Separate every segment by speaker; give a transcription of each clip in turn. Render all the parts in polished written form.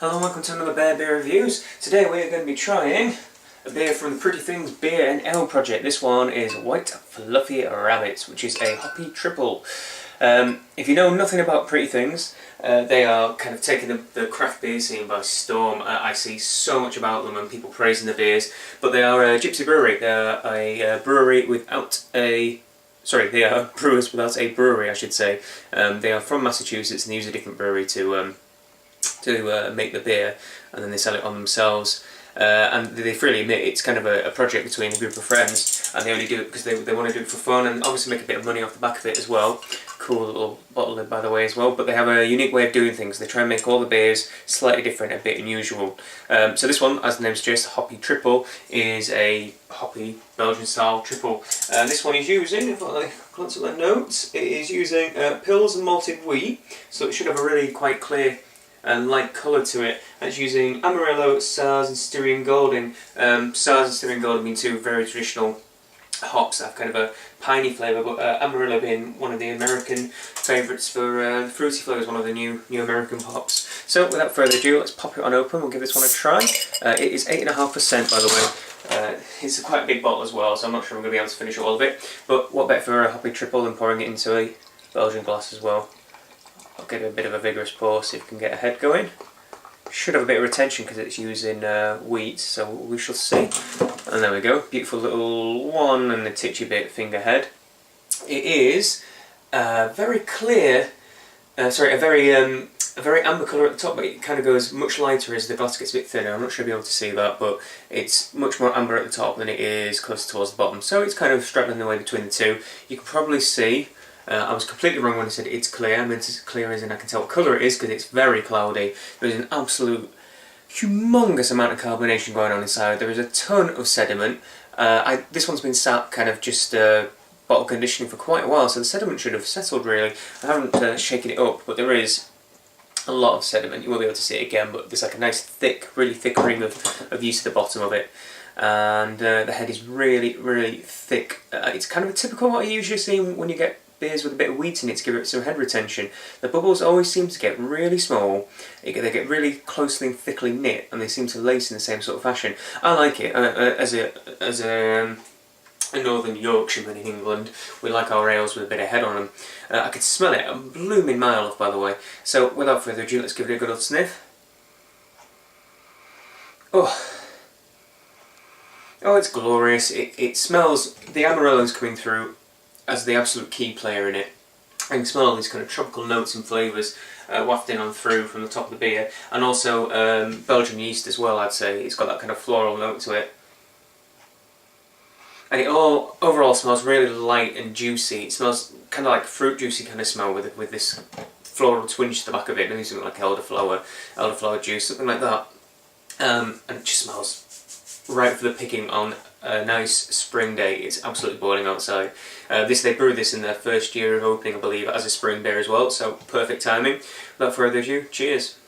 Speaker 1: Hello and welcome to another beer reviews. Today we are going to be trying a beer from the Pretty Things Beer and Ale project. This one is White Fluffy Rabbits, which is a hoppy triple. If you know nothing about Pretty Things, they are kind of taking the craft beer scene by storm. I see so much about them and people praising the beers, but they are a gypsy brewery. They are a brewery without a... Sorry, they are brewers without a brewery, I should say. They are from Massachusetts and they use a different brewery to make the beer, and then they sell it on themselves. And they freely admit it's kind of a project between a group of friends, and they only do it because they want to do it for fun and obviously make a bit of money off the back of it as well. Cool little bottle lid by the way as well, but they have a unique way of doing things. They try and make all the beers slightly different, a bit unusual. So this one, as the name suggests, Hoppy Triple, is a hoppy Belgian style triple. This one is using, if I glance at the notes, it is using pills and malted wheat, so it should have a really quite clear and light colour to it. And it's using Amarillo, Sars and Styrian Golding. Sars and Styrian Golding being two very traditional hops that have kind of a piney flavour, but Amarillo being one of the American favourites for fruity flavours, one of the new American hops. So without further ado, let's pop it on open. We'll give this one a try. It is 8.5% by the way. It's quite a big bottle as well, so I'm not sure I'm going to be able to finish all of it. But what better for a hoppy triple than pouring it into a Belgian glass as well. I'll give it a bit of a vigorous pour, see if we can get a head going. Should have a bit of retention because it's using wheat, so we shall see. And there we go, beautiful little one and the titchy bit finger head. It is very clear, a very amber colour at the top, but it kind of goes much lighter as the glass gets a bit thinner. I'm not sure you'll be able to see that, but it's much more amber at the top than it is closer towards the bottom. So it's kind of straddling the way between the two. You can probably see, I was completely wrong when I said it's clear. I meant it's clear as in I can tell what colour it is because it's very cloudy. There's an absolute humongous amount of carbonation going on inside. There is a ton of sediment. This one's been sat kind of just bottle conditioning for quite a while, so the sediment should have settled really. I haven't shaken it up, but there is a lot of sediment. You won't be able to see it again, but there's like a nice thick, really thick ring of yeast at the bottom of it. And the head is really, really thick. It's kind of a typical what you usually see when you get beers with a bit of wheat in it to give it some head retention. The bubbles always seem to get really small, they get really closely and thickly knit, and they seem to lace in the same sort of fashion. I like it. As a northern Yorkshireman in England, we like our ales with a bit of head on them. I could smell it a blooming mile off by the way. So without further ado, let's give it a good old sniff. Oh, it's glorious. It smells, the Amarillo's coming through as the absolute key player in it. I can smell all these kind of tropical notes and flavours wafting on through from the top of the beer, and also Belgian yeast as well. I'd say it's got that kind of floral note to it, and it all overall smells really light and juicy. It smells kind of like fruit juicy kind of smell with this floral twinge to the back of it, maybe something like elderflower juice, something like that. And it just smells right for the picking on a nice spring day. It's absolutely boiling outside. They brewed this in their first year of opening, I believe, as a spring beer as well, so perfect timing. Without further ado, cheers.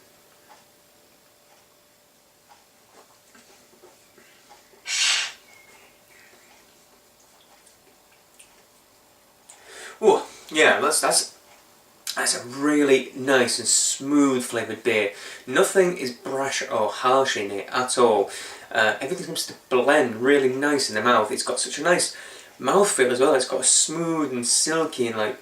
Speaker 1: Oh, yeah, that's a really nice and smooth flavoured beer. Nothing is brash or harsh in it at all. Everything seems to blend really nice in the mouth. It's got such a nice mouthfeel as well. It's got a smooth and silky and like,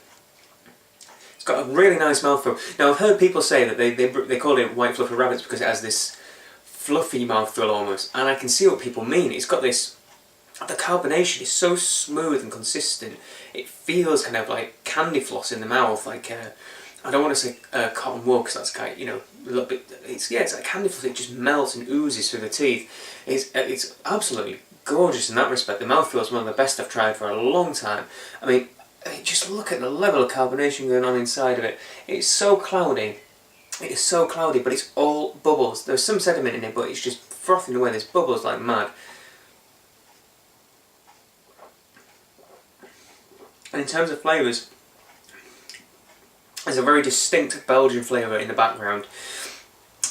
Speaker 1: it's got a really nice mouthfeel. Now I've heard people say that they call it White Fluffy Rabbits because it has this fluffy mouthfeel almost, and I can see what people mean. It's got this, the carbonation is so smooth and consistent. It feels kind of like candy floss in the mouth, like I don't want to say cotton wool because that's kind of, you know, a little bit. It's like candy floss. It just melts and oozes through the teeth. It's absolutely gorgeous in that respect. The mouthfeel is one of the best I've tried for a long time. I mean, just look at the level of carbonation going on inside of it. It's so cloudy. It is so cloudy, but it's all bubbles. There's some sediment in it, but it's just frothing away. There's bubbles like mad. And in terms of flavours, there's a very distinct Belgian flavour in the background.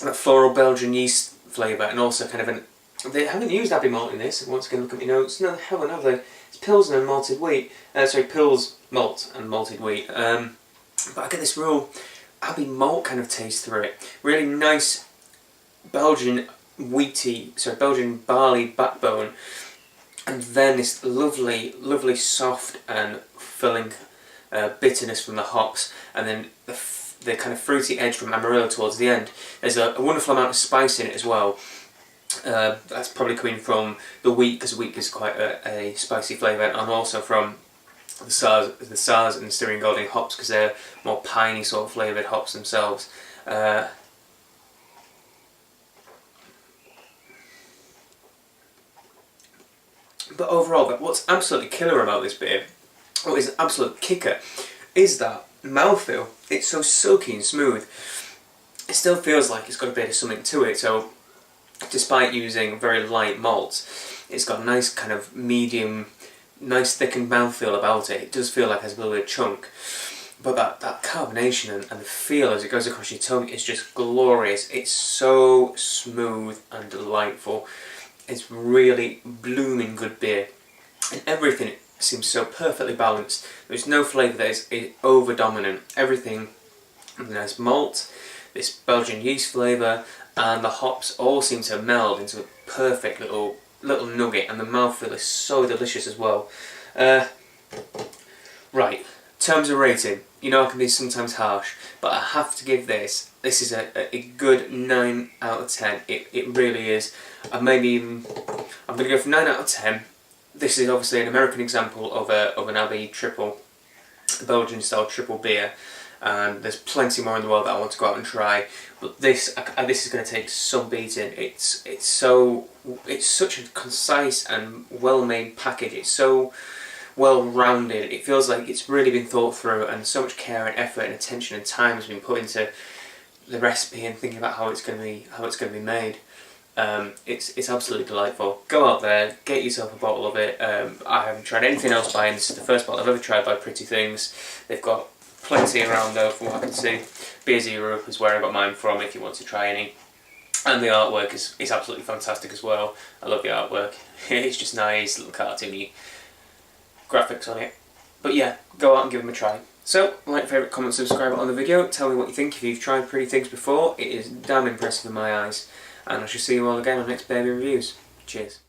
Speaker 1: That floral Belgian yeast flavour, and also kind of an... They haven't used Abbey malt in this. Once again, look at my notes. No, they haven't, have they? It's Pilsner and malted wheat. Sorry, Pils malt and malted wheat. But I get this real Abbey malt kind of taste through it. Really nice Belgian Belgian barley backbone, and then this lovely, lovely soft and filling bitterness from the hops, and then the kind of fruity edge from Amarillo towards the end. There's a wonderful amount of spice in it as well. That's probably coming from the wheat, because wheat is quite a spicy flavour, and also from the Saaz and Styrian Golding hops, because they're more piney sort of flavoured hops themselves. But overall, what's absolutely killer about this beer, what is an absolute kicker, is that mouthfeel. It's so silky and smooth. It still feels like it's got a bit of something to it, so despite using very light malts, it's got a nice kind of medium, nice thickened mouthfeel about it. It does feel like it has a little bit of chunk. But that carbonation and the feel as it goes across your tongue is just glorious. It's so smooth and delightful. It's really blooming good beer. And everything seems so perfectly balanced. There's no flavour that is over dominant. Everything, the nice malt, this Belgian yeast flavour, and the hops all seem to meld into a perfect little nugget, and the mouthfeel is so delicious as well. Right, terms of rating. You know I can be sometimes harsh, but I have to give this is a good 9 out of 10. It really is. I'm going to go for 9 out of 10. This is obviously an American example of an Abbey Tripel, a Belgian style triple beer, and there's plenty more in the world that I want to go out and try. But this is going to take some beating. It's such a concise and well-made package. It's so well-rounded. It feels like it's really been thought through, and so much care and effort and attention and time has been put into the recipe and thinking about how it's going to be made. It's absolutely delightful. Go out there, get yourself a bottle of it. I haven't tried anything else by them. This is the first bottle I've ever tried by Pretty Things. They've got plenty around though, from what I can see. Beers Europe is where I got mine from if you want to try any. And the artwork is absolutely fantastic as well. I love the artwork. It's just nice, little cartoony graphics on it. But yeah, go out and give them a try. So, like, favourite, comment, subscribe on the video. Tell me what you think if you've tried Pretty Things before. It is damn impressive in my eyes. And I shall see you all again on next Baby Reviews. Cheers.